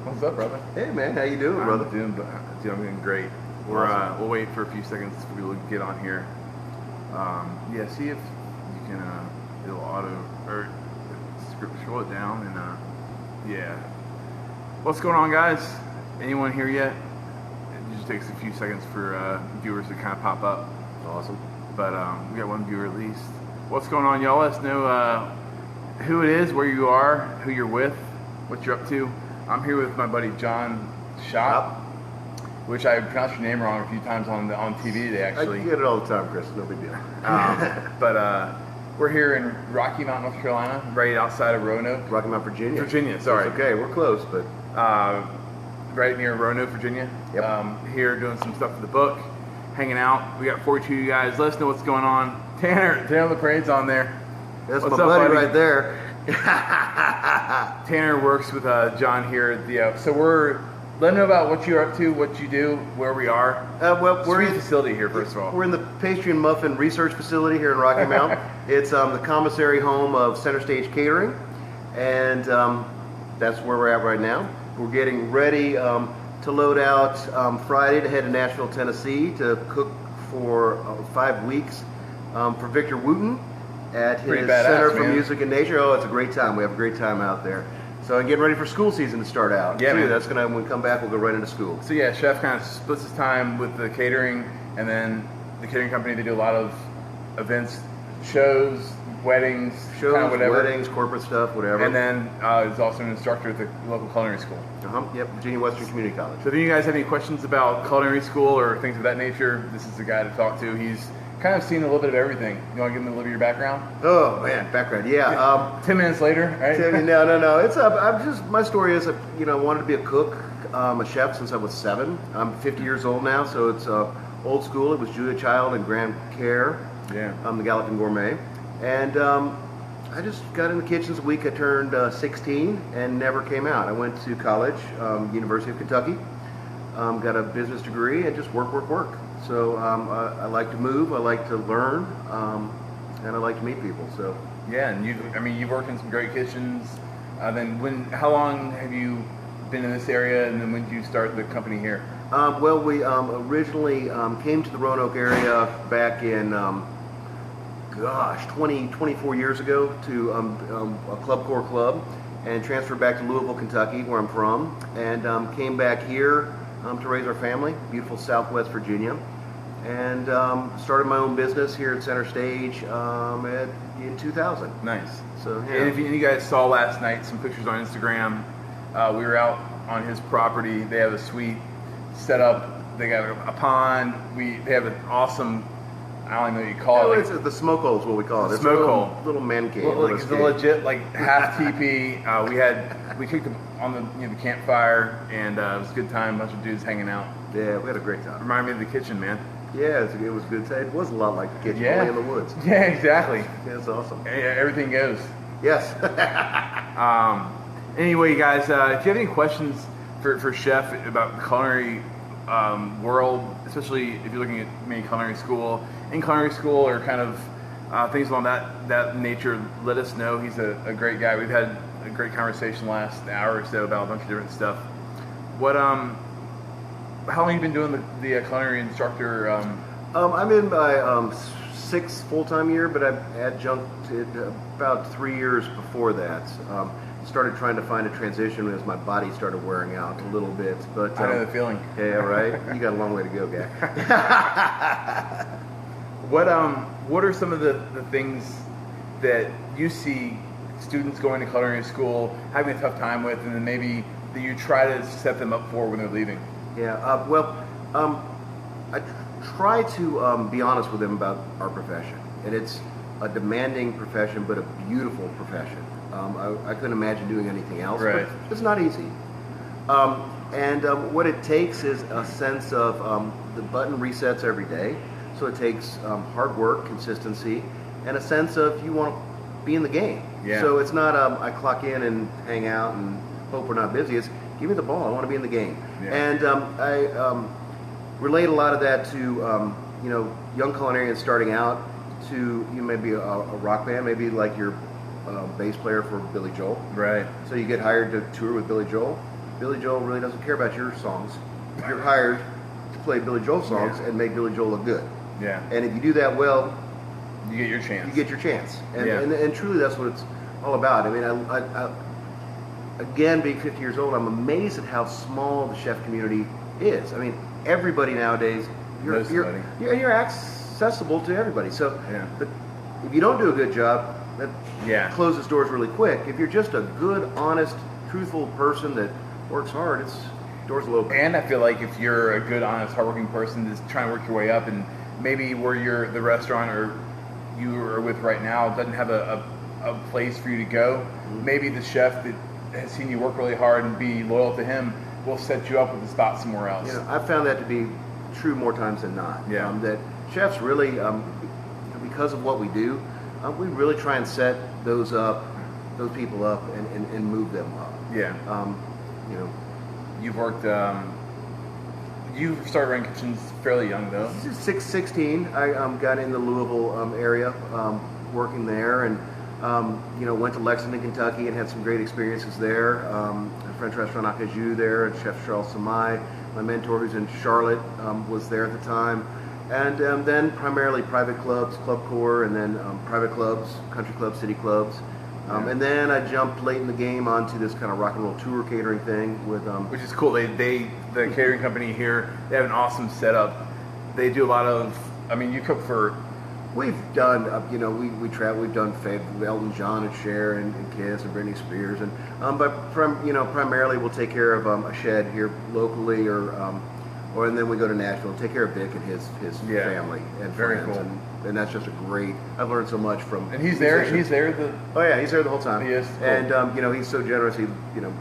What's up, brother? Hey man, how you doing, brother? Dude, I'm doing great. We'll wait for a few seconds for people to get on here. Yeah, see if you can it'll auto or scroll it down and yeah. What's going on, guys? Anyone here yet? It just takes a few seconds for viewers to kind of pop up. Awesome. But we got one viewer at least. What's going on, y'all? Let us know who it is, where you are, who you're with, what you're up to. I'm here with my buddy John Schopp, which I pronounced your name wrong a few times on TV today, actually. I get it all the time, Chris. No big deal. But we're here in Rocky Mount, North Carolina, right outside of Roanoke. Rocky Mount, Virginia. Virginia, sorry. It's okay, we're close, but right near Roanoke, Virginia. Yep. Here doing some stuff for the book, hanging out. We got 42 of you guys. Let us know what's going on. Tanner LaPrade's on there. that's What's my up, buddy buddy? right there. Tanner works with John here at the. So let them know about what you're up to, what you do, where we are. Well, we're Sweet in facility here, first of all. We're in the Pastry and Muffin Research Facility here in Rocky Mount. It's the commissary home of Center Stage Catering, and that's where we're at right now. We're getting ready to load out Friday to head to Nashville, Tennessee to cook for 5 weeks for Victor Wooten at his Pretty badass, Center for man. Music and Nature. Oh, it's a great time. We have a great time out there. So I'm getting ready for school season to start out. Yeah, too. man. That's gonna when we come back, we'll go right into school. So yeah, Chef kind of splits his time with the catering, and then the catering company, they do a lot of events, shows, weddings, Shows, kind of whatever. weddings, corporate stuff, whatever. And then he's also an instructor at the local culinary school. Yep, Virginia Western Community College. So if you guys have any questions about culinary school or things of that nature, this is the guy to talk to. He's kind of seen a little bit of everything. You want to give him a little bit of your background? Oh man, background. Yeah. 10 minutes later, right? No. It's I'm just my story is I wanted to be a cook, a chef since I was 7. I'm 50 years old now, so it's old school. It was Julia Child and Grand Care. Yeah. The Gallatin Gourmet, and I just got in the kitchens the week I turned 16 and never came out. I went to college, University of Kentucky, got a business degree, and just work. So I like to move, I like to learn, and I like to meet people. So Yeah, and you've worked in some great kitchens. How long have you been in this area, and then when did you start the company here? well, we originally came to the Roanoke area back in 24 years ago to a Club Corps club, and transferred back to Louisville, Kentucky, where I'm from, and came back here to raise our family, beautiful Southwest Virginia, and started my own business here at Center Stage in 2000. Nice. So yeah. And if you guys saw last night some pictures on Instagram, we were out on his property. They have a suite set up. They got a pond. They have an awesome, I don't even know what you call it. It's the smoke hole is what we call it. It's smoke a hole. little man cave. It's a legit half teepee. We cooked on the campfire, and it was a good time. A bunch of dudes hanging out. Yeah, we had a great time. Reminded me of the kitchen, man. Yeah, it was a good time. It was a lot like the kitchen, Yeah. only in the woods. Yeah, exactly. Yeah, it's awesome. Yeah, everything goes. Yes. Anyway, guys, if you have any questions for Chef about the culinary world, especially if you're looking at maybe culinary school, or kind of things along that nature, let us know. He's a great guy. We've had a great conversation last hour or so about a bunch of different stuff. How long have you been doing the culinary instructor? I'm in my 6th full-time year, but I've adjuncted about 3 years before that. Started trying to find a transition as my body started wearing out a little bit. But I know the feeling. Yeah, right. You got a long way to go, guy. What are some of the things that you see students going to culinary school having a tough time with, and then maybe that you try to set them up for when they're leaving? Yeah. I try to be honest with them about our profession, and it's a demanding profession, but a beautiful profession. I couldn't imagine doing anything else. Right. But it's not easy. What it takes is a sense of the button resets every day. So it takes hard work, consistency, and a sense of you want to be in the game. Yeah. So it's not I clock in and hang out and hope we're not busy. It's give me the ball. I want to be in the game. Yeah. And I relate a lot of that to young culinarians starting out to maybe a rock band, maybe like your bass player for Billy Joel. Right. So you get hired to tour with Billy Joel. Billy Joel really doesn't care about your songs. You're hired to play Billy Joel songs and make Billy Joel look good. Yeah. And if you do that well, You get your chance. you get your chance. And, Yeah. and truly that's what it's all about. I mean, again, being 50 years old, I'm amazed at how small the chef community is. I mean, everybody nowadays, you're accessible to everybody. So but if you don't do a good job, that closes doors really quick. If you're just a good, honest, truthful person that works hard, doors will open. And I feel like if you're a good, honest, hardworking person that's trying to work your way up, and maybe where the restaurant or you are with right now doesn't have a place for you to go, maybe the chef that has seen you work really hard and be loyal to him will set you up with a spot somewhere else. I've found that to be true more times than not. Yeah. That chefs really, because of what we do, we really try and set those people up and move them up. Yeah. You've worked. You started running kitchens fairly young, though. 16, I got in the Louisville area, working there, and went to Lexington, Kentucky, and had some great experiences there. A French restaurant Acajou there, and Chef Charles Samai, my mentor, who's in Charlotte, was there at the time. And then primarily private clubs, Club Corps, and then private clubs, country clubs, city clubs. And then I jumped late in the game onto this kind of rock and roll tour catering thing with which is cool. The catering company here, they have an awesome setup. They do a lot of. I mean, you cook for. We've done, we travel. We've done Elton John and Cher and Kiss and Britney Spears, and but primarily we'll take care of a shed here locally, or and then we go to Nashville and take care of Vic and his family and very friends, cool. And that's just a great. I've learned so much from. And he's there. He's there. Oh yeah, he's there the whole time. He is. Cool. And he's so generous. He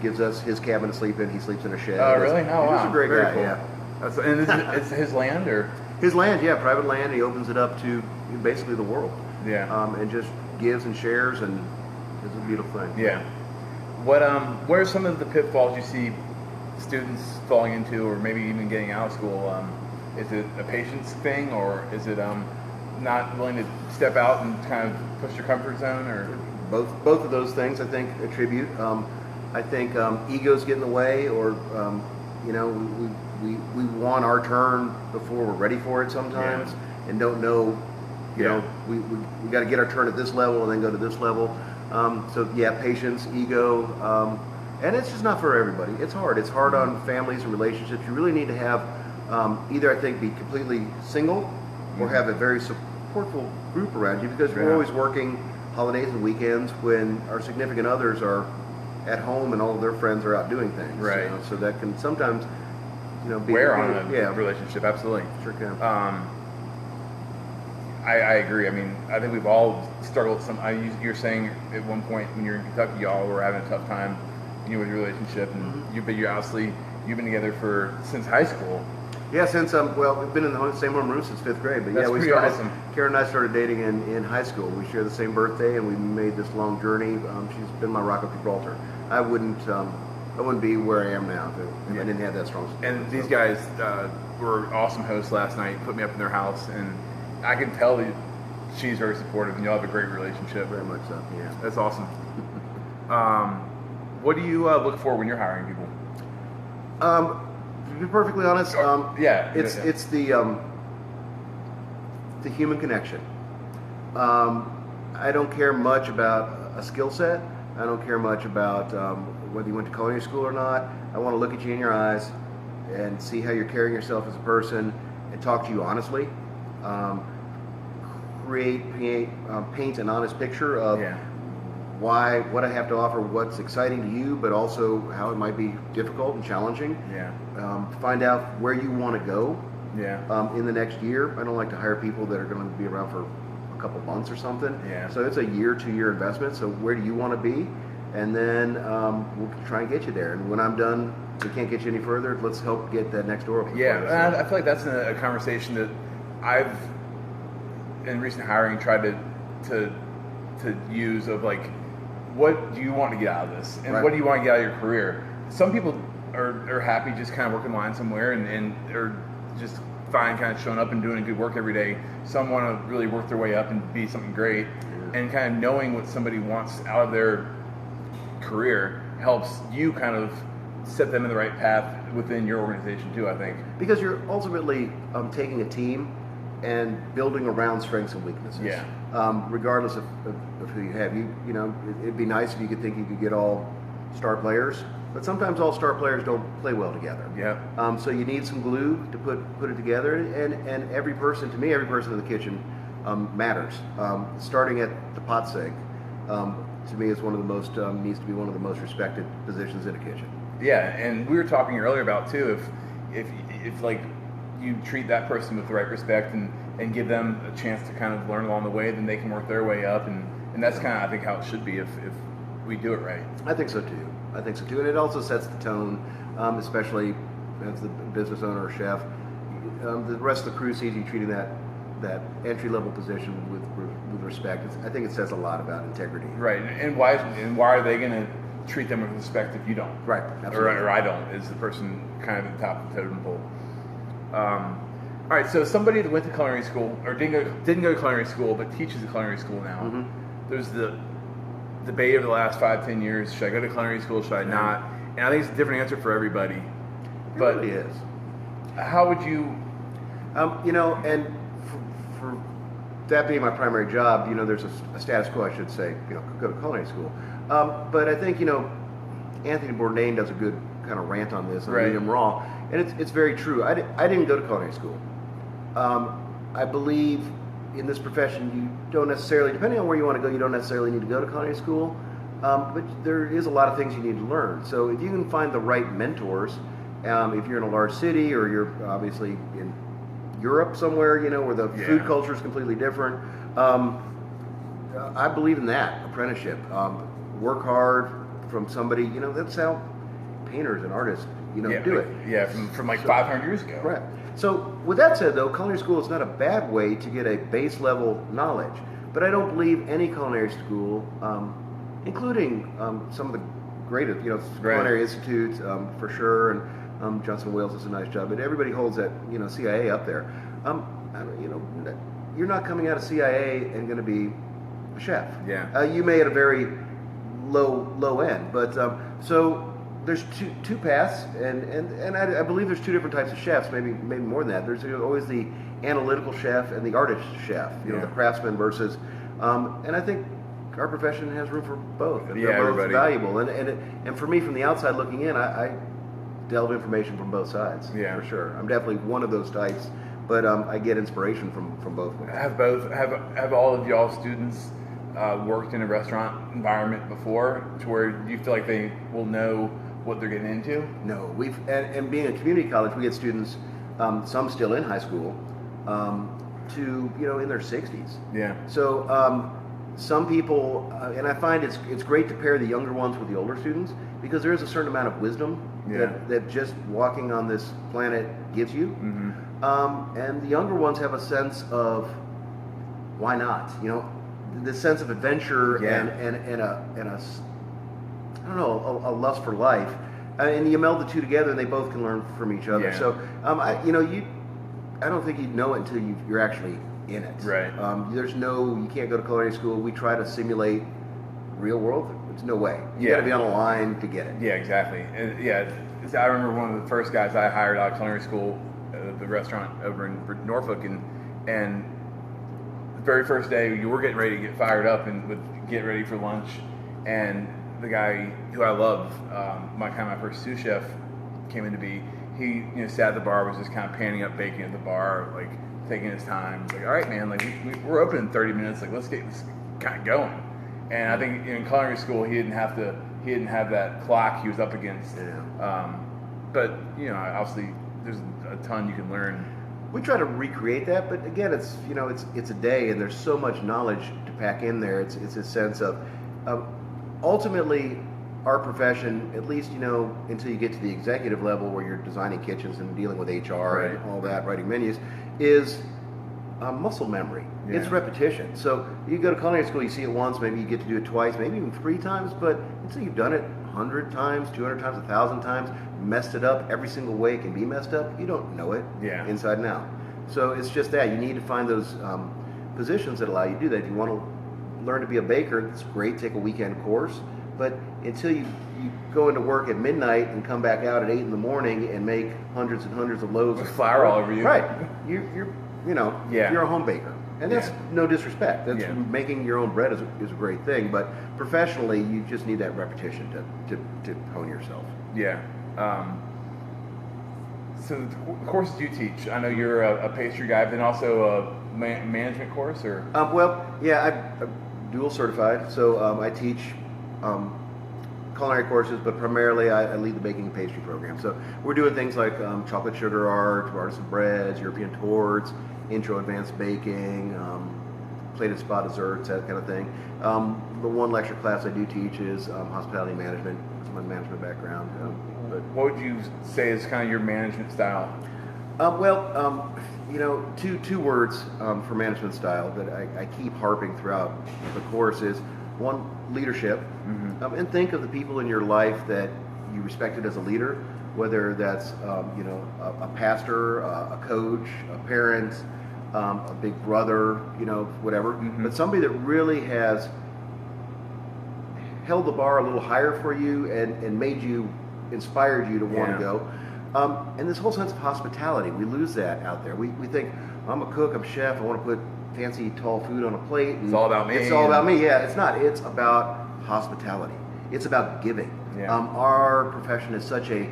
gives us his cabin to sleep in. He sleeps in a shed. Oh really? Oh wow. He's a great very guy. Cool. Yeah. And it's his land or. His land, yeah, private land. He opens it up to basically the world. Yeah. And just gives and shares, and it's a beautiful thing. Yeah. What are some of the pitfalls you see students falling into, or maybe even getting out of school? Is it a patience thing, or is it not willing to step out and kind of push your comfort zone, or both of those things? I think attribute. I think egos get in the way, or we want our turn before we're ready for it sometimes, and don't know. We got to get our turn at this level and then go to this level. So patience, ego, and it's just not for everybody. It's hard. It's hard on families and relationships. You really need to have either, I think, be completely single or have a very supportful group around you, because we're always working holidays and weekends when our significant others are at home and all of their friends are out doing things. Right. So that can sometimes be wear on a relationship. Absolutely. Sure can. I agree. I mean, I think we've all struggled. You're saying at one point when you're in Kentucky, y'all were having a tough time, with your relationship, and you've been together since high school. Yeah, since we've been in the same homeroom since 5th grade. But That's we pretty started. awesome. Karen and I started dating in high school. We share the same birthday, and we made this long journey. She's been my Rock of Gibraltar. I wouldn't be where I am now if I didn't have that strong support. And these guys were awesome hosts last night. Put me up in their house, and I can tell that she's very supportive, and y'all have a great relationship. Very much so. Yeah, that's awesome. What do you look for when you're hiring people? To be perfectly honest, it's the human connection. I don't care much about a skill set. I don't care much about whether you went to culinary school or not. I want to look at you in your eyes and see how you're carrying yourself as a person and talk to you honestly. Paint an honest picture of what I have to offer, what's exciting to you, but also how it might be difficult and challenging. Find out where you want to go in the next year. I don't like to hire people that are going to be around for a couple months or something. So it's a 2-year investment. So where do you want to be? And then we'll try and get you there. And when I'm done, we can't get you any further. Let's help get that next door open. I feel like that's a conversation that I've, in recent hiring, tried to use of like, what do you want to get out of this, and what do you want to get out of your career? Some people are happy just kind of working line somewhere and are just fine kind of showing up and doing good work every day. Some want to really work their way up and be something great, and kind of knowing what somebody wants out of their career helps you kind of set them in the right path within your organization too, I think. Because you're ultimately taking a team and building around strengths and weaknesses. Yeah. Regardless of who you have. You know, it'd be nice if you could think you could get all star players, but sometimes all star players don't play well together. Yeah. So you need some glue to put it together, and every person, to me, every person in the kitchen matters. Starting at the pot sink, to me, is one of the most needs to be one of the most respected positions in a kitchen. Yeah, and we were talking earlier about too, if like you treat that person with the right respect and give them a chance to kind of learn along the way, then they can work their way up, and that's kind of, I think, how it should be if we do it right. I think so too. And it also sets the tone, especially as the business owner or chef. The rest of the crew sees you treating that entry level position with respect. I think it says a lot about integrity. Right, and why are they going to treat them with respect if you don't? Right, or I don't, is the person kind of at the top of the totem pole. All right, so somebody that went to culinary school or didn't go to culinary school but teaches at culinary school now. Mm-hmm. There's the debate over the last 5-10 years: should I go to culinary school? Should I not? And I think it's a different answer for everybody. It But really is. how would you? You know, and for that being my primary job, you know, there's a status quo, I should say. You know, go to culinary school. But I think, you know, Anthony Bourdain does a good kind of rant on this, and Right. read him raw, and it's very true. I didn't go to culinary school. I believe in this profession you don't necessarily, depending on where you want to go, you don't necessarily need to go to culinary school, but there is a lot of things you need to learn. So if you can find the right mentors, if you're in a large city or you're obviously in Europe somewhere, you know, where the food culture is completely different, I believe in that apprenticeship. Work hard from somebody, you know, that's how painters and artists, you know, do it. Yeah, from like 500 years ago. Correct. So with that said, though, culinary school is not a bad way to get a base level knowledge. But I don't believe any culinary school, including some of the greatest, you know, culinary institutes for sure, and Johnson Wales does a nice job. But everybody holds that, you know, CIA up there. You know, you're not coming out of CIA and going to be a chef. Yeah. You may at a very low end, but so there's two paths, and I believe there's two different types of chefs, maybe more than that. There's always the analytical chef and the artist chef, you know, the craftsman versus, and I think our profession has room for both. They're both valuable, and for me, from the outside looking in, I delve information from both sides. Yeah, for sure. I'm definitely one of those types, but I get inspiration from both. Have all of y'all students worked in a restaurant environment before, to where you feel like they will know what they're getting into? No, and being a community college, we get students, some still in high school, to, you know, in their 60s. Yeah. So some people, and I find it's great to pair the younger ones with the older students, because there is a certain amount of wisdom that just walking on this planet gives you. Mm-hmm. And the younger ones have a sense of why not, you know, the sense of adventure and a I don't know, a lust for life, and you meld the two together, and they both can learn from each other. Yeah. So, I don't think you'd know it until you're actually in it. Right. You can't go to culinary school. We try to simulate real world. There's no way. You got to be on a line to get it. Yeah, exactly. And I remember one of the first guys I hired out of culinary school, the restaurant over in Norfolk, and the very first day you were getting ready to get fired up and would get ready for lunch, and the guy who I love, my first sous chef, came in to be. He, sat at the bar, was just kind of panning up bacon at the bar, like taking his time. It's like, all right, man, like we're open in 30 minutes. Like, let's get this kind of going. And I think in culinary school, he didn't have that clock he was up against. Yeah. But obviously, there's a ton you can learn. We try to recreate that, but again, it's a day, and there's so much knowledge to pack in there. It's a sense of ultimately, our profession, at least, until you get to the executive level where you're designing kitchens and dealing with HR and all that, writing menus, is muscle memory. Yeah. It's repetition. So you go to culinary school, you see it once, maybe you get to do it twice, maybe even 3 times, but until you've done it 100 times, 200 times, 1,000 times, messed it up every single way it can be messed up, you don't know it inside and out. So it's just that. You need to find those positions that allow you to do that. If you want to learn to be a baker, it's great, take a weekend course. But until you go into work at midnight and come back out at 8 in the morning and make hundreds and hundreds of loaves With flour all over you. Right. You're Yeah. you're a home baker. And that's no disrespect. That's making your own bread is a great thing. But professionally, you just need that repetition to hone yourself. Yeah. So the courses you teach, I know you're a pastry guy, but then also a management course, or? I'm dual certified. So I teach culinary courses, but primarily I lead the baking and pastry program. So we're doing things like chocolate sugar art, artisan breads, European torts, intro advanced baking, plated spa desserts, that kind of thing. The one lecture class I do teach is hospitality management. It's my management background. But what would you say is kind of your management style? Two words for management style that I keep harping throughout the course is one, leadership, and think of the people in your life that you respected as a leader, whether that's a pastor, a coach, a parent, a big brother, whatever, but somebody that really has held the bar a little higher for you and inspired you to want to go. And this whole sense of hospitality, we lose that out there. We think, I'm a cook, I'm a chef, I want to put fancy tall food on a plate. And it's all about me. It's all about me. Yeah, it's not. It's about hospitality. It's about giving. Yeah. Our profession is such a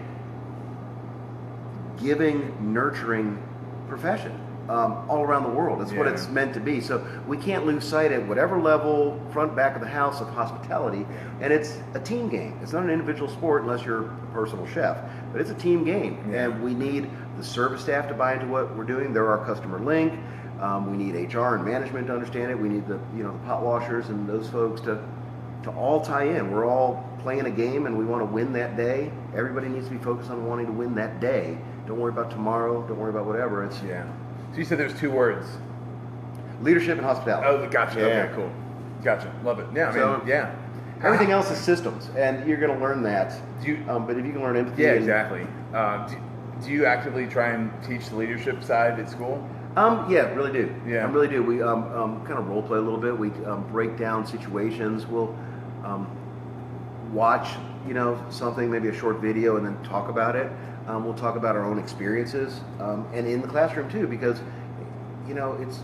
giving, nurturing profession all around the world. It's what it's meant to be. So we can't lose sight at whatever level, front, back of the house of hospitality. And it's a team game. It's not an individual sport unless you're a personal chef. But it's a team game. Yeah. And we need the service staff to buy into what we're doing. They're our customer link. We need HR and management to understand it. We need the pot washers and those folks to all tie in. We're all playing a game and we want to win that day. Everybody needs to be focused on wanting to win that day. Don't worry about tomorrow. Don't worry about whatever. It's So you said there's two words. Leadership and hospitality. Oh, gotcha. Yeah. Okay, cool. Gotcha. Love it. Yeah, Everything else is systems, and you're going to learn that. But if you can learn empathy. Yeah, exactly. Do you actively try and teach the leadership side at school? Really do. Yeah. Really do. We kind of role play a little bit. We break down situations. We'll watch, something, maybe a short video, and then talk about it. We'll talk about our own experiences, and in the classroom too, because it's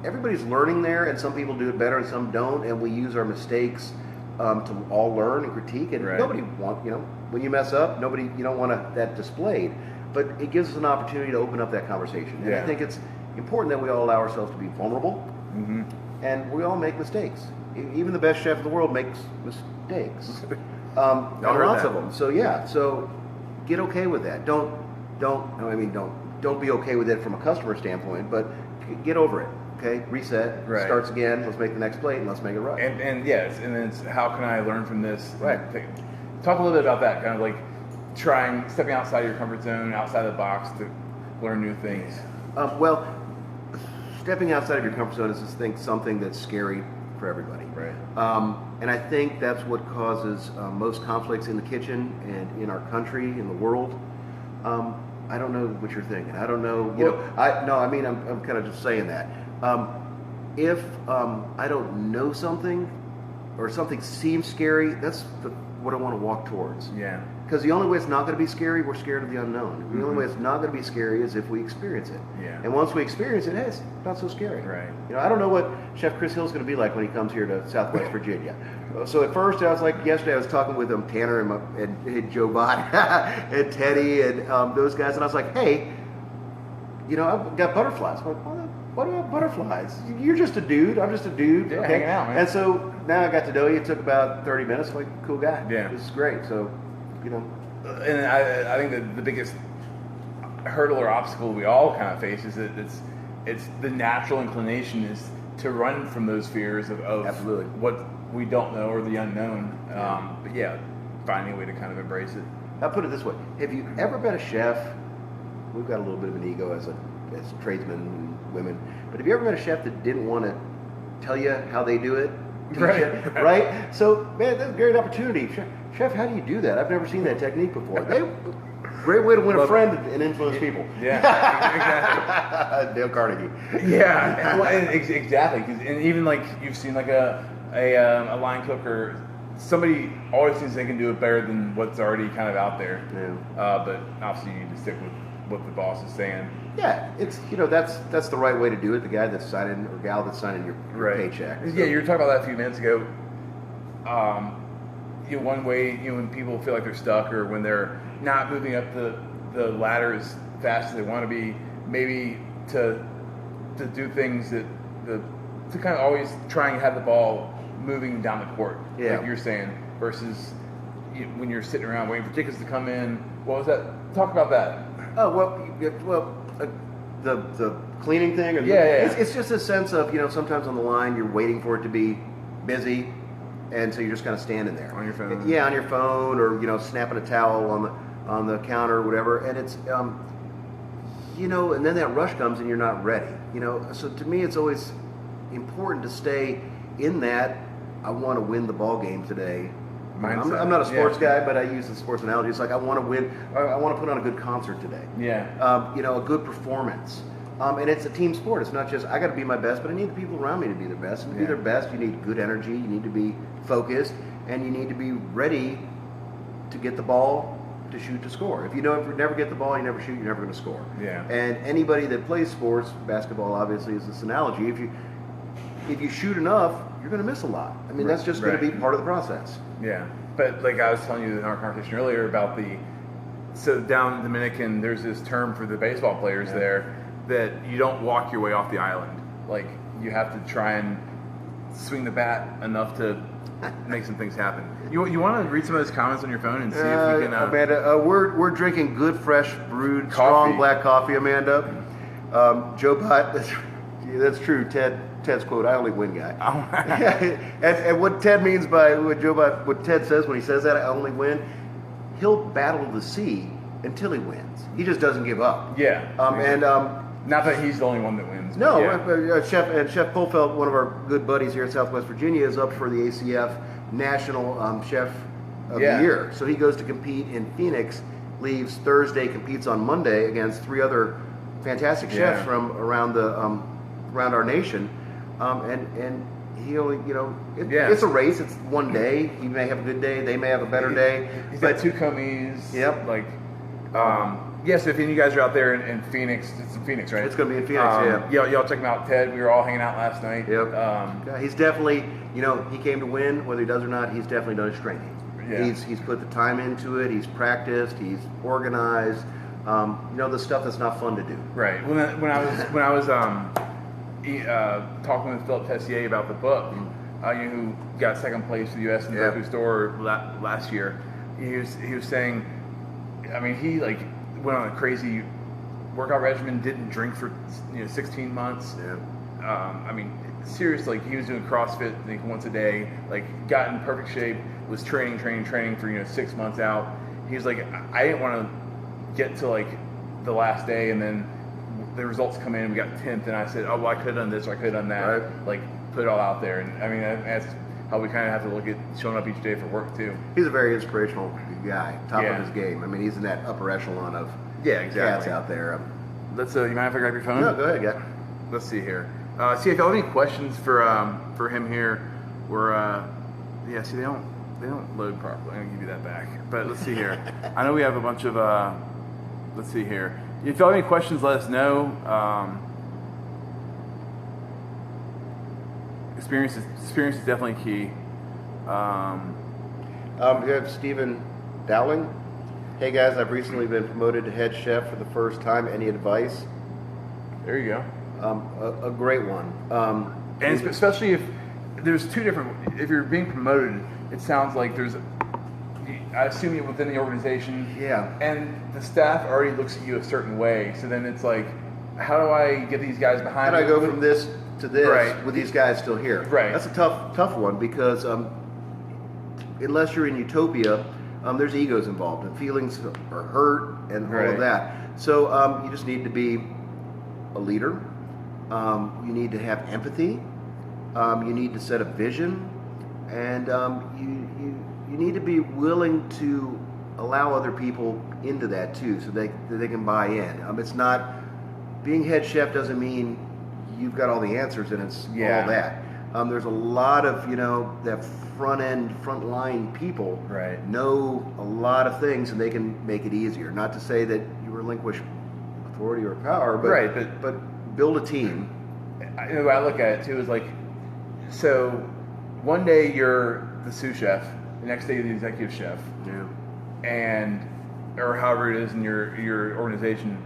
everybody's learning there, and some people do it better and some don't, and we use our mistakes to all learn and critique. And nobody when you mess up, you don't want that displayed. But it gives us an opportunity to open up that conversation. And I think it's important that we all allow ourselves to be vulnerable, and we all make mistakes. Even the best chef in the world makes mistakes, lots of them. So get okay with that. Don't be okay with it from a customer standpoint, but get over it. Okay, reset, starts again. Let's make the next plate and let's make it right. And then it's how can I learn from this? Right. Talk a little bit about that, kind of like stepping outside your comfort zone, outside the box to learn new things. Stepping outside of your comfort zone is something that's scary for everybody. Right. And I think that's what causes most conflicts in the kitchen and in our country, in the world. I don't know what you're thinking. I don't know. I'm kind of just saying that. If I don't know something, or something seems scary, that's what I want to walk towards. Yeah. Because the only way it's not going to be scary, we're scared of the unknown. The only way it's not going to be scary is if we experience it. Yeah. And once we experience it, hey, it's not so scary. Right. I don't know what Chef Chris Hill's going to be like when he comes here to Southwest Virginia. So at first, I was like, yesterday I was talking with Tanner and Joe Bott and Teddy and those guys, and I was like, hey, I've got butterflies. I'm like, what about butterflies? You're just a dude. I'm just a dude. Yeah, hanging out, man. And so now I got to know you. It took about 30 minutes. I'm like, cool guy. Yeah. This is great. So, And I think that the biggest hurdle or obstacle we all kind of face is that it's the natural inclination is to run from those fears of Absolutely. What we don't know or the unknown. But finding a way to kind of embrace it. I'll put it this way. Have you ever been a chef? We've got a little bit of an ego as tradesmen and women. But have you ever met a chef that didn't want to tell you how they do it? Right? So, man, that's a great opportunity. Chef, how do you do that? I've never seen that technique before. Great way to win a friend and influence people. Yeah, exactly. Dale Carnegie. Yeah, exactly. And even like you've seen like a line cook or somebody always thinks they can do it better than what's already kind of out there. Yeah. But obviously you need to stick with what the boss is saying. Yeah, it's that's the right way to do it. The guy that's signing or gal that's signing your paycheck. So. Yeah, you were talking about that a few minutes ago. One way when people feel like they're stuck or when they're not moving up the ladder as fast as they want to be, maybe to do things to kind of always try and have the ball moving down the court, like you're saying, versus when you're sitting around waiting for tickets to come in. What was that? Talk about that. Oh well, the cleaning thing. Or it's just a sense of sometimes on the line you're waiting for it to be busy, and so you're just kind of standing there on your phone. Yeah, on your phone, or snapping a towel on the counter or whatever, and it's and then that rush comes and you're not ready. So to me, it's always important to stay in that. I want to win the ball game today. I'm not a sports guy, but I use the sports analogy. It's like I want to win. I want to put on a good concert today. Yeah. A good performance. And it's a team sport. It's not just I got to be my best, but I need the people around me to be their best. And to be their best, you need good energy. You need to be focused, and you need to be ready to get the ball, to shoot, to score. If you never get the ball, you never shoot, you're never going to score. Yeah. And anybody that plays sports, basketball obviously is this analogy. If you shoot enough, you're going to miss a lot. I mean, that's just going to be part of the process. Yeah, but like I was telling you in our conversation earlier about so down in Dominican, there's this term for the baseball players there that you don't walk your way off the island. Like you have to try and swing the bat enough to make some things happen. You want to read some of those comments on your phone and see if we can. Amanda, we're drinking good, fresh, brewed, coffee. Strong black coffee. Amanda, Joe Butt. That's true. Ted's quote, "I only win," guy. And what Ted means by what Ted says when he says that, "I only win," he'll battle the sea until he wins. He just doesn't give up. Yeah. Not that he's the only one that wins. No, Chef Polfelt, one of our good buddies here in Southwest Virginia, is up for the ACF National Chef of the Year. So he goes to compete in Phoenix, leaves Thursday, competes on Monday against 3 other fantastic chefs from around our nation. And he only, it's a race. It's one day. He may have a good day. They may have a better day. He's got 2 commies. Yep. Yes, if any of you guys are out there in Phoenix, it's in Phoenix, right? It's going to be in Phoenix, Y'all check him out, Ted. We were all hanging out last night. Yep. He's definitely, he came to win, whether he does or not, he's definitely done his training. Yeah. He's put the time into it. He's practiced. He's organized. The stuff that's not fun to do. Right. When I was talking with Philip Tessier about the book, who got 2nd place for the U.S. in the grocery store last year, he was saying, I mean, he went on a crazy workout regimen, didn't drink for 16 months. Yeah. I mean, seriously, he was doing CrossFit once a day, got in perfect shape, was training for 6 months out. He was like, I didn't want to get to the last day and then the results come in and we got 10th, and I said, oh, well, I could have done this or I could have done that. Right. Put it all out there. And I mean, that's how we kind of have to look at showing up each day for work too. He's a very inspirational guy, top of his game. I mean, he's in that upper echelon of cats out there. Let's. You mind if I grab your phone? No, go ahead, guy. Let's see here. See if you have any questions for him here. We're see they don't load properly. I'm gonna give you that back. But let's see here. I know we have a bunch of. Let's see here. If you have any questions, let us know. Experience is definitely key. We have Stephen Dowling. Hey guys, I've recently been promoted to head chef for the first time. Any advice? There you go. A great one. And especially if there's 2 different. If you're being promoted, it sounds like there's. I assume you're within the organization. Yeah. And the staff already looks at you a certain way. So then it's like, how do I get these guys behind me? How do I go from this to this with these guys still here? Right. That's a tough one because unless you're in utopia, there's egos involved and feelings are hurt and all of that. So you just need to be a leader. You need to have empathy. You need to set a vision, and you need to be willing to allow other people into that too, so they can buy in. It's not being head chef doesn't mean you've got all the answers and it's all that. There's a lot of, that front line people Right. know a lot of things, and they can make it easier. Not to say that you relinquish authority or power, but Right, but build a team. The way I look at it too is like, so one day you're the sous chef, the next day you're the executive chef, Yeah. and or however it is in your organization.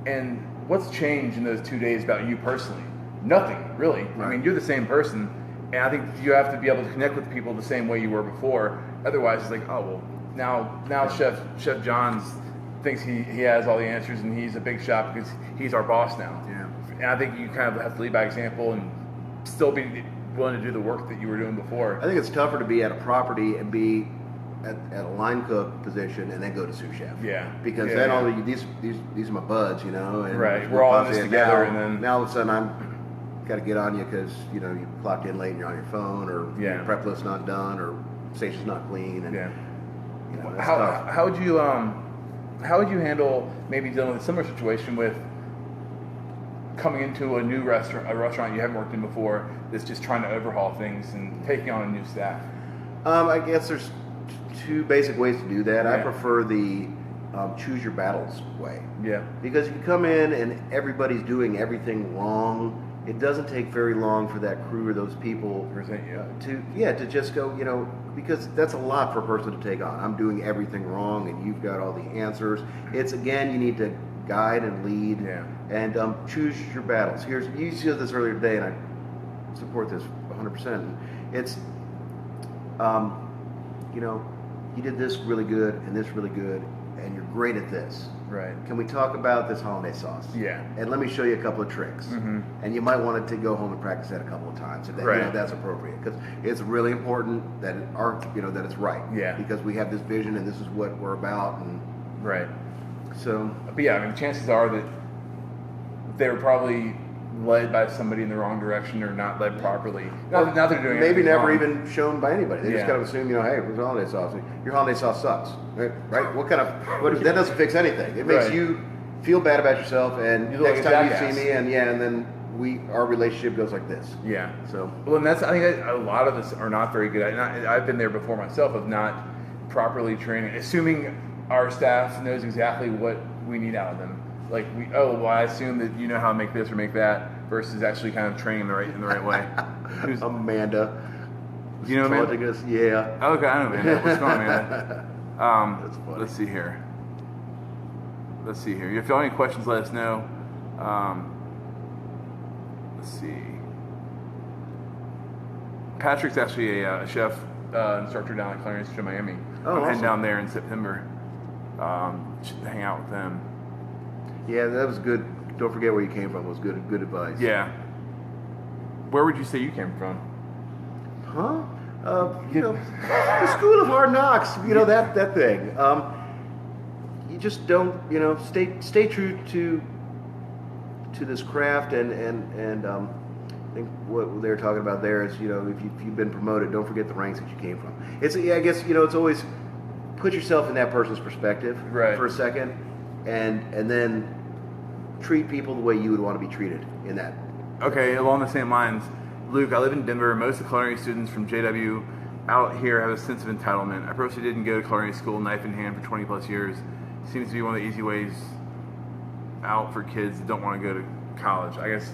And what's changed in those 2 days about you personally? Nothing, really. Right. I mean, you're the same person, and I think you have to be able to connect with people the same way you were before. Otherwise, it's like, oh well, now Chef John thinks he has all the answers, and he's a big shot because he's our boss now. Yeah. And I think you kind of have to lead by example and still be willing to do the work that you were doing before. I think it's tougher to be at a property and be at a line cook position and then go to sous chef. Yeah. Because Yeah, then yeah. all of these are my buds, And Right. We're all in this together, and then now all of a sudden I'm got to get on you because you clocked in late and you're on your phone, or Yeah. your prep list's not done, or station's not clean, and yeah. that's tough. How would you handle maybe dealing with a similar situation with coming into a new restaurant you haven't worked in before that's just trying to overhaul things and taking on a new staff? I guess there's two basic ways to do that. I Yeah. prefer the choose your battles way. Yeah. Because if you come in and everybody's doing everything wrong, it doesn't take very long for that crew or those people Present you. to just go, because that's a lot for a person to take on. I'm doing everything wrong and you've got all the answers. It's, again, you need to guide and lead, Yeah. and choose your battles. You said this earlier today, and I support this 100%. It's, you did this really good and this really good, and you're great at this. Right. Can we talk about this hollandaise sauce? Yeah. And let me show you a couple of tricks. Mm-hmm. And you might want to go home and practice that a couple of times if Right. that's appropriate, because it's really important that that it's right. Yeah. Because we have this vision and this is what we're about, and Right. so But yeah, I mean, chances are that they were probably led by somebody in the wrong direction or not led properly. Not that they're doing maybe anything never wrong. even shown by anybody. They Yeah. just kind of assume, hey, where's hollandaise sauce? Your hollandaise sauce sucks, right? That doesn't fix anything. It makes Right. you feel bad about yourself, and You look next like a time you jackass. see me, and then our relationship goes like this. Yeah. So Well, and I think a lot of us are not very good at it. I've been there before myself of not properly training, assuming our staff knows exactly what we need out of them. Like I assume that you know how to make this or make that, versus actually kind of training them in the right way. Amanda, You know Amanda? taunting us, yeah. Okay, I know Amanda. What's going on, Amanda? That's funny. Let's see here. If you have any questions, let us know. Let's see. Patrick's actually a chef instructor down at Culinary Industry in Miami. Oh, I'm heading awesome. down there in September to hang out with them. Yeah, that was good. Don't forget where you came from. Was good advice. Yeah. Where would you say you came from? Huh? The School of Hard Knocks. That thing. You just don't. Stay true to this craft, and I think what they were talking about there is, if you've been promoted, don't forget the ranks that you came from. I guess it's always put yourself in that person's perspective Right. for a second, and then treat people the way you would want to be treated in that. Okay, along the same lines, Luke, I live in Denver. Most of the culinary students from JW out here have a sense of entitlement. I personally didn't go to culinary school knife in hand for 20 plus years. Seems to be one of the easy ways out for kids that don't want to go to college. I guess.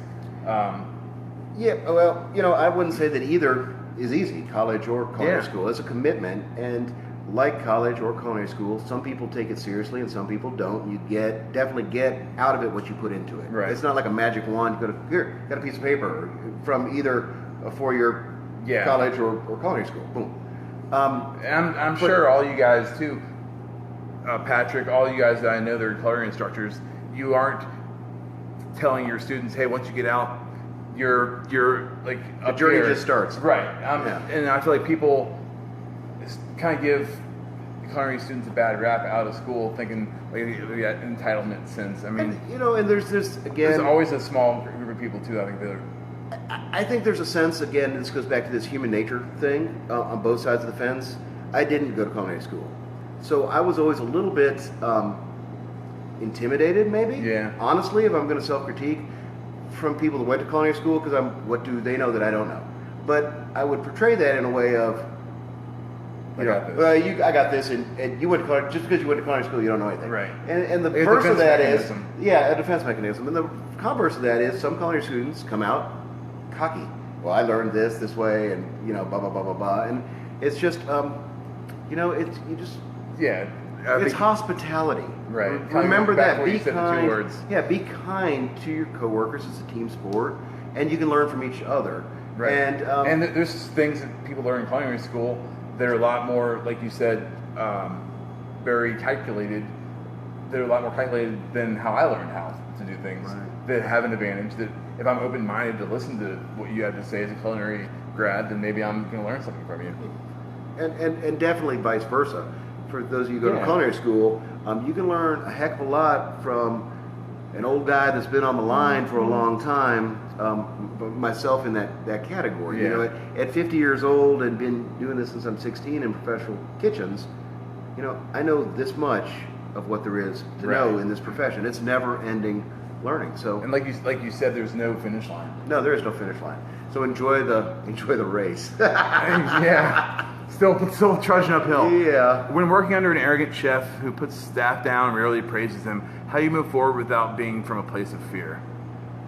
Yeah, well, I wouldn't say that either is easy, college or culinary Yeah. school. It's a commitment, and like college or culinary school, some people take it seriously and some people don't. You definitely get out of it what you put into it. Right. It's not like a magic wand. You got a piece of paper from either a 4-year Yeah. college or culinary school. Boom. And I'm sure all you guys too, Patrick, all you guys that I know that are culinary instructors, you aren't telling your students, hey, once you get out, you're like The up journey here. just starts. Right. Yeah. And I feel like people kind of give culinary students a bad rap out of school, thinking like that entitlement sense. I mean, And there's again. there's always a small group of people too. I think that are. I think there's a sense, again, this goes back to this human nature thing on both sides of the fence. I didn't go to culinary school. So I was always a little bit intimidated, maybe. Yeah. Honestly, if I'm going to self-critique, from people that went to culinary school, because what do they know that I don't know? but I would portray that in a way of, I got this. I got this, and you went to culinary, just because you went to culinary school, you don't know anything. Right. And the It's a verse of defense that mechanism. is, a defense mechanism. And the converse of that is, some culinary students come out cocky. Well, I learned this way, and blah blah blah blah blah. And it's just, it's Yeah. it's hospitality. Right. Remember Back that. what Be you said, the two kind. words. Yeah, be kind to your coworkers. It's a team sport, and you can learn from each other. Right. And there's things that people learn in culinary school that are a lot more, like you said, very calculated. They're a lot more calculated than how I learned how to do things. Right. That have an advantage. That if I'm open-minded to listen to what you have to say as a culinary grad, then maybe I'm going to learn something from you. and definitely vice versa. For those of you who go to culinary school, you can learn a heck of a lot from an old guy that's been on the line for a long time. Myself in that category. Yeah. At 50 years old and been doing this since I'm 16 in professional kitchens, I know this much of what there is to know in this profession. It's never-ending learning. So, And like you said, there's no finish line. no, there is no finish line. So enjoy the race. Yeah. Still trudging uphill. Yeah. When working under an arrogant chef who puts staff down and rarely praises them, how do you move forward without being from a place of fear?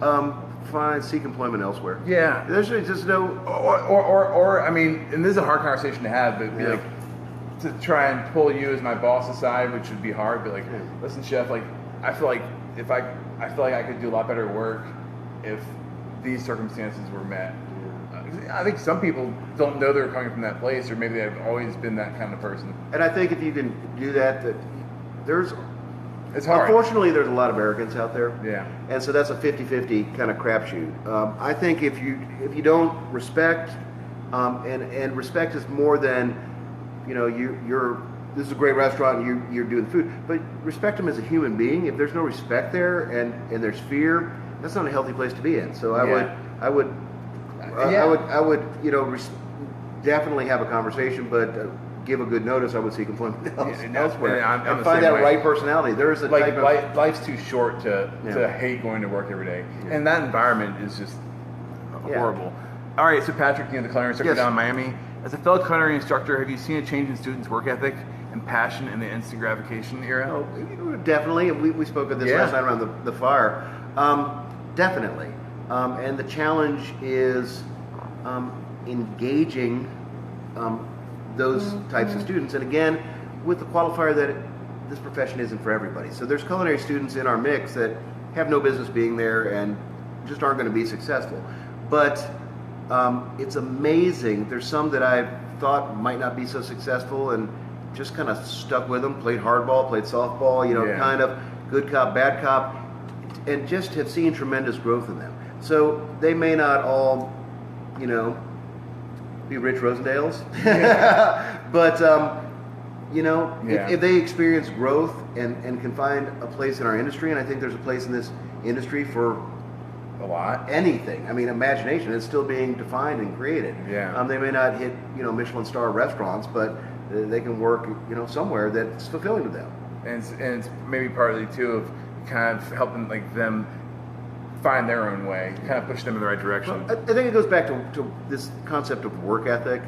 Fine. Seek employment elsewhere. Yeah. There's just no. Or I mean, and this is a hard conversation to have, but be like, to try and pull you as my boss aside, which would be hard. Be like, listen, chef, like I feel like I could do a lot better work if these circumstances were met. I think some people don't know they're coming from that place, or maybe they've always been that kind of person. And I think if you can do that there's. It's hard. Unfortunately, there's a lot of arrogance out there. Yeah. And so that's a 50-50 kind of crapshoot. I think if you don't respect, and respect is more than, you're this is a great restaurant and you're doing the food, but respect them as a human being. If there's no respect there and there's fear, that's not a healthy place to be in. So I would definitely have a a but give a good notice. I would seek employment elsewhere and find that right personality. There is a like type of, life's too short to hate going to work every day, and that environment is just horrible. All right, so Patrick, the culinary instructor down in Miami. As a fellow culinary instructor, have you seen a change in students' work ethic and passion in the instant gratification era? Oh, definitely. We spoke of this last night around the fire. Definitely. And the challenge is engaging those types of students. And again, with the qualifier that this profession isn't for everybody. So there's culinary students in our mix that have no business being there and just aren't going to be successful. But it's amazing. There's some that I thought might not be so successful and just kind of stuck with them, played hardball, played softball, kind of good cop, bad cop, and just have seen tremendous growth in them. So they may not all, be Rich Rosendales, but if they experience growth and can find a place in our industry, and I think there's a place in this industry for a lot. Anything. I mean, imagination is still being defined and created. Yeah. They may not hit, Michelin star restaurants, but they can work, somewhere that's fulfilling to them. And it's maybe partly too of kind of helping them find their own way, kind of push them in the right direction. Well, I think it goes back to this concept of work ethic.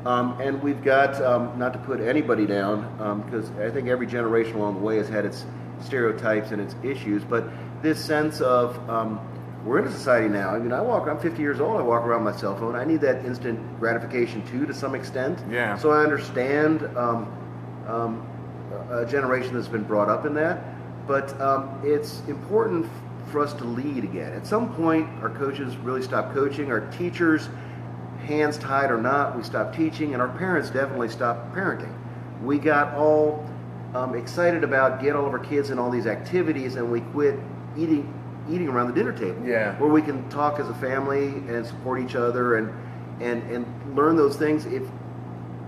And we've got, not to put anybody down, because I think every generation along the way has had its stereotypes and its issues, but this sense of, we're in a society now. I mean, I'm 50 years old. I walk around with my cell phone. I need that instant gratification too, to some extent. Yeah. So I understand a generation that's been brought up in that, but it's important for us to lead again. At some point, our coaches really stop coaching. Our teachers, hands tied or not, we stopped teaching, and our parents definitely stopped parenting. We got all excited about get all of our kids in all these activities, and we quit eating around the dinner table, where we can talk as a family and support each other and learn those things. If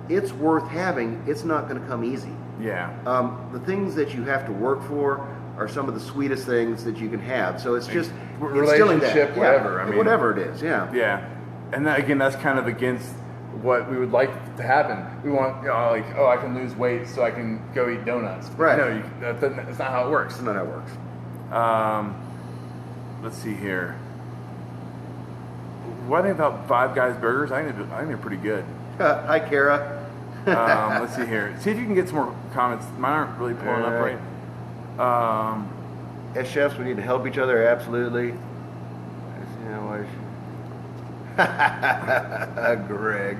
it's worth having, it's not going to come easy. Yeah. The things that you have to work for are some of the sweetest things that you can have. So it's just instilling that. Relationship, whatever. I mean, whatever it is. Yeah. Yeah. And that, again, that's kind of against what we would like to happen. We want, I can lose weight so I can go eat donuts. Right. No, that's not how it works. That's not how it works. Let's see here. what I think about Five Guys burgers, I think they're pretty good. Hi, Kara. Let's see here. See if you can get some more comments. Mine aren't really pulling up right. As chefs, we need to help each other, absolutely. Greg.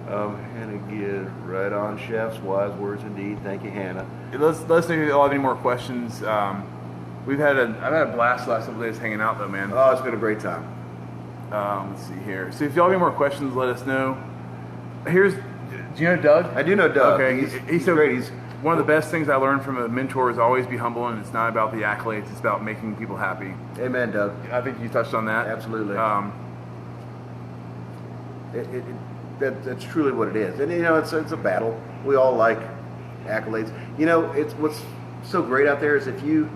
Hannah Gibb, right on, chefs. Wise words indeed. Thank you, Hannah. Let's know if you all have any more questions. I've had a blast the last couple days hanging out though, man. Oh, it's been a great time. Let's see here. So if y'all have any more questions, let us know. Do you know Doug? I do know Doug. Okay, he's so great. He's one of the best things I learned from a mentor is always be humble, and it's not about the accolades. It's about making people happy. Amen, Doug. I think you touched on that. Absolutely. That's truly what it is, and it's a battle. We all like accolades. It's what's so great out there is if you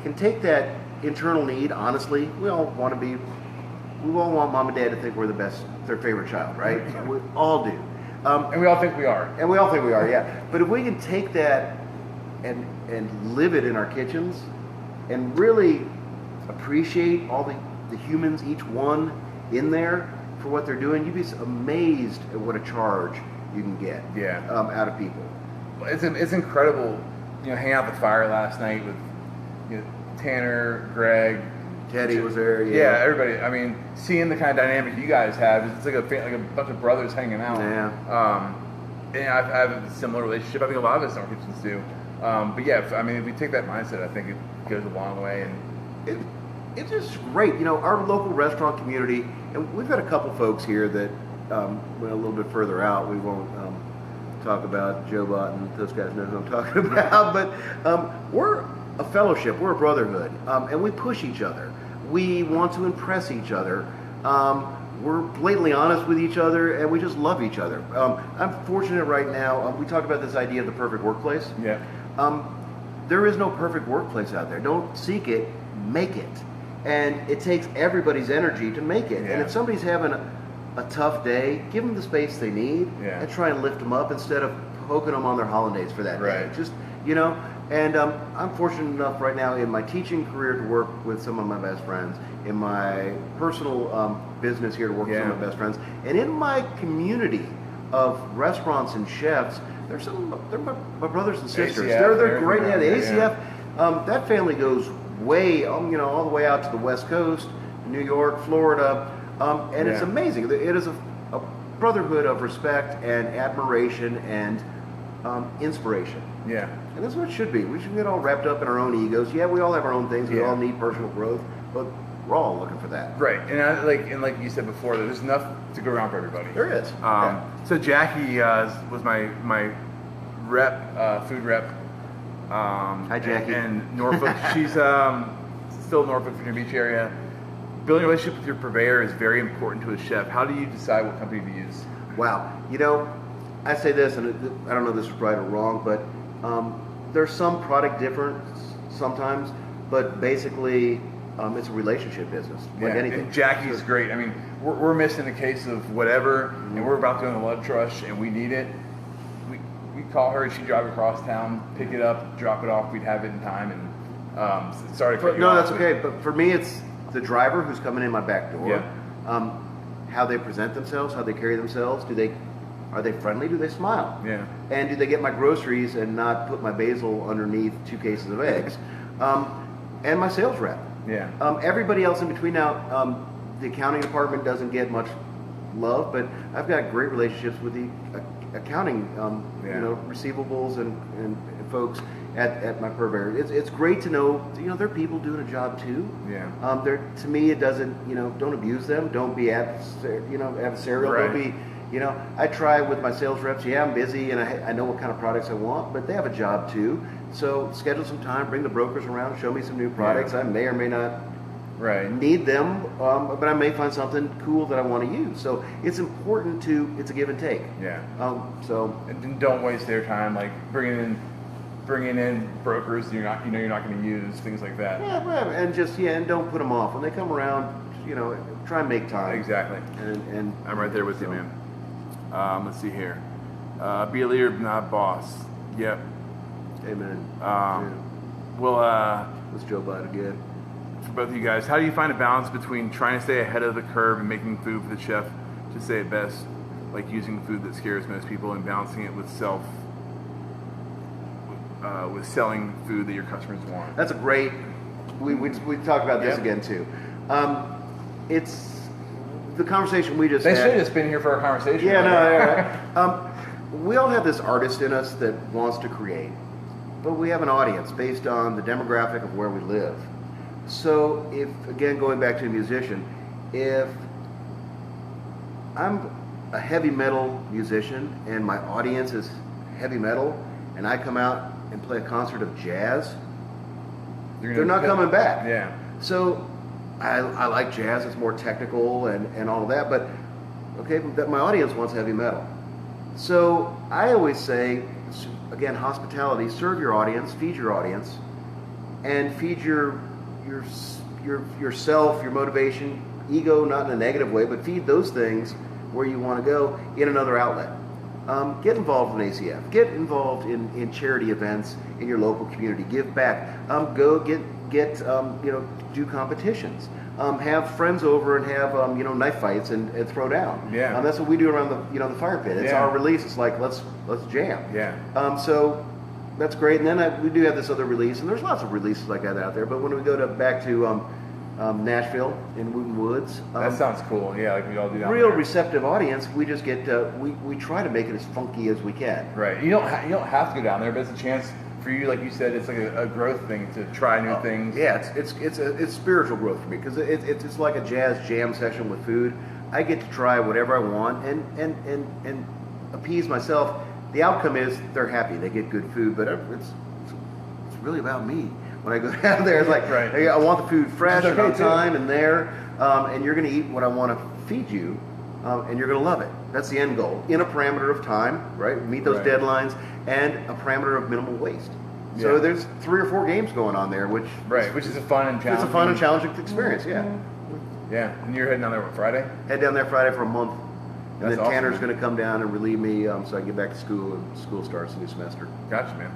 can take that internal need honestly. We all want mom and dad to think we're their favorite child, right? We all do. And we all think we are. And we all think we are, yeah. But if we can take that and live it in our kitchens and really appreciate all the humans, each one in there for what they're doing, you'd be amazed at what a charge you can get out of people. It's incredible, hanging out at the fire last night with Tanner, Greg, Teddy was there. Yeah, everybody. I mean, seeing the kind of dynamic you guys have, it's like a bunch of brothers hanging out. Yeah. And I have a similar relationship. I think a lot of us in our kitchens do. But yeah, if we take that mindset, I think it goes a long way. And it's just great. Our local restaurant community, and we've got a couple folks here that went a little bit further out. We won't talk about Joe Bott, and those guys know who I'm talking about. But we're a fellowship. We're a brotherhood, and we push each other. We want to impress each other. We're blatantly honest with each other, and we just love each other. I'm fortunate right now. We talk about this idea of the perfect workplace. Yeah. There is no perfect workplace out there. Don't seek it, make it. And it takes everybody's energy to make it. Yeah. And if somebody's having a tough day, give them the space they need and try and lift them up instead of poking them on their hollandaise for that day. Just, and I'm fortunate enough right now in my teaching career to work with some of my best friends, in my personal business here to work with some of my best friends, and in my community of restaurants and chefs. They're my brothers and sisters. ACF, they're great. Yeah, the ACF. That family goes way, all the way out to the West Coast, New York, Florida, and it's amazing. It is a brotherhood of respect and admiration and inspiration. Yeah. And that's what it should be. We should get all wrapped up in our own egos. Yeah, we all have our own things. We all need personal growth, but we're all looking for that. Right. And like you said before, there's enough to go around for everybody. There is. So Jackie was my rep, food rep. Hi, Jackie. And Norfolk. She's still in Norfolk, Virginia Beach area. Building a relationship with your purveyor is very important to a chef. How do you decide what company to use? Wow. I say this, and I don't know if this is right or wrong, but there's some product difference sometimes, but basically it's a relationship business, like anything. And Jackie's great. We're missing a case of whatever, and we're about doing a lunch rush, and we need it. We call her, she'd drive across town, pick it up, drop it off. We'd have it in time, and sorry. No, that's okay. But for me, it's the driver who's coming in my back door. Yeah. How they present themselves, how they carry themselves. Are they friendly? Do they smile? Yeah. And do they get my groceries and not put my basil underneath 2 cases of eggs? And my sales rep. Yeah. Everybody else in between now, the accounting department doesn't get much love, but I've got great relationships with the accounting, receivables and folks at my purveyor. It's great to know, they're people doing a job too. Yeah. To me, it doesn't, don't abuse them. Don't be adversarial. Right. Don't be. I try with my sales reps. Yeah, I'm busy and I know what kind of products I want, but they have a job too. So schedule some time, bring the brokers around, show me some new products. I may or may not need them, but I may find something cool that I want to use. So it's important it's a give and take. Yeah. And don't waste their time, like bringing in brokers you're not going to use, things like that. Yeah, and just and don't put them off when they come around. Try and make time. Exactly. And I'm right there with you, man. Let's see here. Be a leader, not boss. Yep. Amen. Well, let's Joe Biden again. for both of you guys. How do you find a balance between trying to stay ahead of the curve and making food for the chef, to say it best, like using food that scares most people, and balancing it with with selling food that your customers want? That's a great. We talked about this Yep. again too. It's the conversation we just They had. should have just been here for a conversation. Yeah, right? no. We all have this artist in us that wants to create, but we have an audience based on the demographic of where we live. So, if again going back to a musician, if I'm a heavy metal musician and my audience is heavy metal, and I come out and play a concert of jazz, they're not coming back. Yeah. So I like jazz, it's more technical and all of that, but okay, but my audience wants heavy metal. So I always say, again, hospitality, serve your audience, feed your audience, and feed yourself, your motivation, ego, not in a negative way, but feed those things where you want to go in another outlet. Get involved in ACF. Get involved in charity events in your local community. Give back. Go do competitions. Have friends over and have knife fights and throw down. Yeah. That's what we do around the fire pit. It's Yeah. our release. It's like let's jam. Yeah. So that's great. And then we do have this other release, and there's lots of releases like that out there. But when we go back to Nashville in Wooten Woods. That sounds cool. Yeah, like we all do. Down Real there. receptive audience. We just get we try to make it as funky as we can. Right. You don't have to go down there, but it's a chance for you. Like you said, it's like a growth thing to try new things. Yeah, it's spiritual growth for me because it's like a jazz jam session with food. I get to try whatever I want and appease myself. The outcome is they're happy. They get good food, but it's really about me. When I go down there, it's like, Right. hey, I want the food fresh It's and okay, on time and there, and you're going to eat what I want to feed you, and you're going to love it. That's the end goal. In a parameter of time, right? Meet those Right. deadlines and a parameter of minimal waste. So Yeah. there's 3 or 4 games going on there, which Which is a fun and challenging. it's a fun and challenging experience. Yeah. Yeah, and you're heading down there on Friday. Head down there Friday for a month, and That's then awesome. Tanner's going to come down and relieve me, so I can get back to school, and school starts the new semester. Gotcha, man.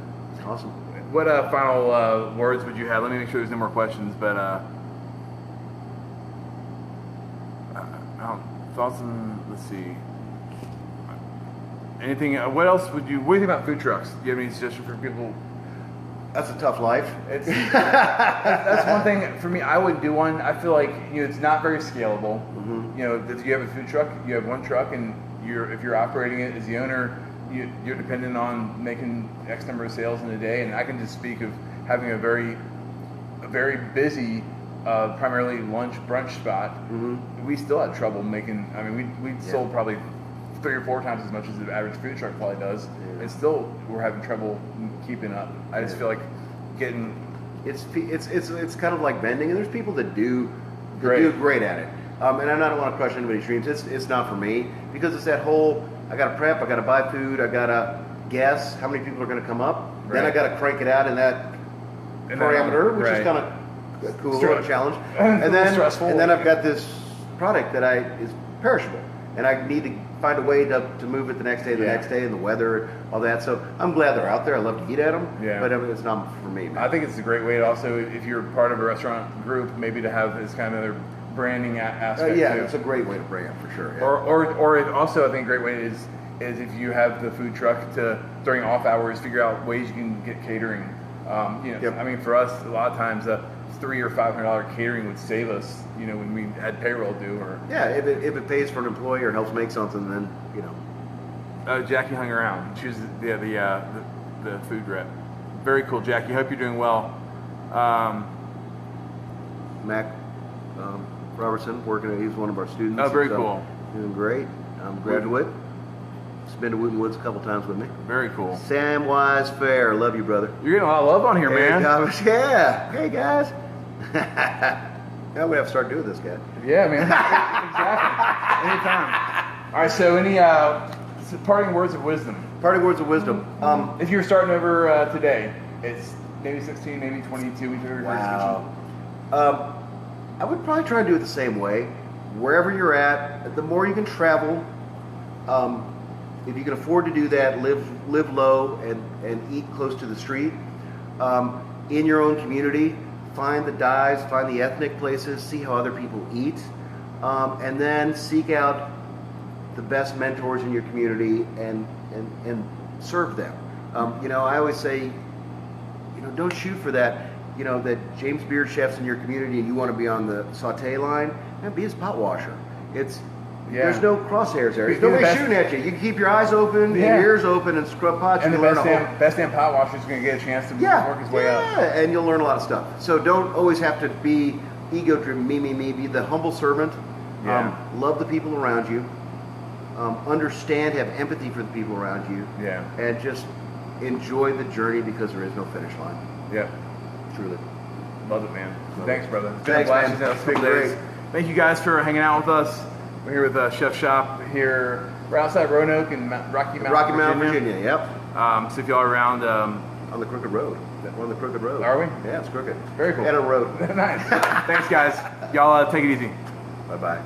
Awesome. What final words would you have? Let me make sure there's no more questions. But thoughts on, let's see. Anything? What else would you? What do you think about food trucks? Do you have any suggestions for people? That's a tough life. It's that's one thing for me. I would do one. I feel like it's not very scalable. If you have a food truck, you have one truck, and if you're operating it as the owner, you're dependent on making X number of sales in a day. And I can just speak of having a very busy, primarily lunch brunch spot. We still had trouble making. I mean, we sold probably 3 or 4 times as much as the average food truck probably does, and still we're having trouble keeping up. I just feel like getting It's kind of like vending, and there's people that do Great. great at it. And I don't want to crush anybody's dreams. It's not for me because it's that whole I got to prep, I got to buy food, I got to guess how many people are going to come up. Then I Right. got to crank it out in that parameter, which is kind of cool, a challenge. And then stressful. and then I've got this product that is perishable, and I need to find a way to move it the next day, and the weather, all that. So I'm glad they're out there. I love to eat at them, but it's not for me. Man. I think it's a great way to also, if you're part of a restaurant group, maybe to have this kind of branding aspect. Yeah, too. it's a great way to bring it for sure. Yeah. Or it also, I think a great way is if you have the food truck to during off hours figure out ways you can get catering. Yep. I mean, for us, a lot of times $300 or $500 catering would save us. When we had payroll due or Yeah, if it pays for an employee or helps make something, then Jackie hung around. She was the food rep. Very cool, Jackie. Hope you're doing well. Mac Robertson he's one of our students. Oh, very He's, cool. Doing great. Graduate. He's been to Wooten Woods a couple times with me. Very cool. Samwise Fair, love you, brother. You're getting a lot of love on here, Hey, man. Thomas. Yeah. Hey guys. Now we have to start doing this, guy. Yeah, man. Exactly. Anytime. All right. So, any parting words of wisdom? Parting words of wisdom. If you're starting over today, it's maybe 16, maybe 22. We figured Wow. I would probably try and do it the same way. Wherever you're at, the more you can travel, if you can afford to do that, live low and eat close to the street. In your own community, find the dives, find the ethnic places, see how other people eat, and then seek out the best mentors in your community and serve them. You know, I always say, you know, don't shoot for that. You know, that James Beard chefs in your community and you want to be on the saute line, and be his pot washer. There's no crosshairs there. There's nobody shooting at you. You can keep your eyes open and your ears open and scrub pots. And you the learn best damn pot washer is going to get a chance to work his way up. Yeah, and you'll learn a lot of stuff. So don't always have to be ego-driven, me. Be the humble servant. Yeah. Love the people around you. Understand, have empathy for the people around you. Yeah. And just enjoy the journey because there is no finish line. Yeah. Truly. Love it, man. Thanks, brother. It's been Thanks, a blast man. these It's been couple days. great. Thank you guys for hanging out with us. We're here with Chef Schopp here. We're outside Roanoke in Rocky Mount, Virginia. Yep. So if y'all are around, On the crooked road. We're on the crooked road. Are we? Yeah, it's crooked. Very cool. And a road. Nice. Thanks, guys. Y'all take it easy. Bye-bye.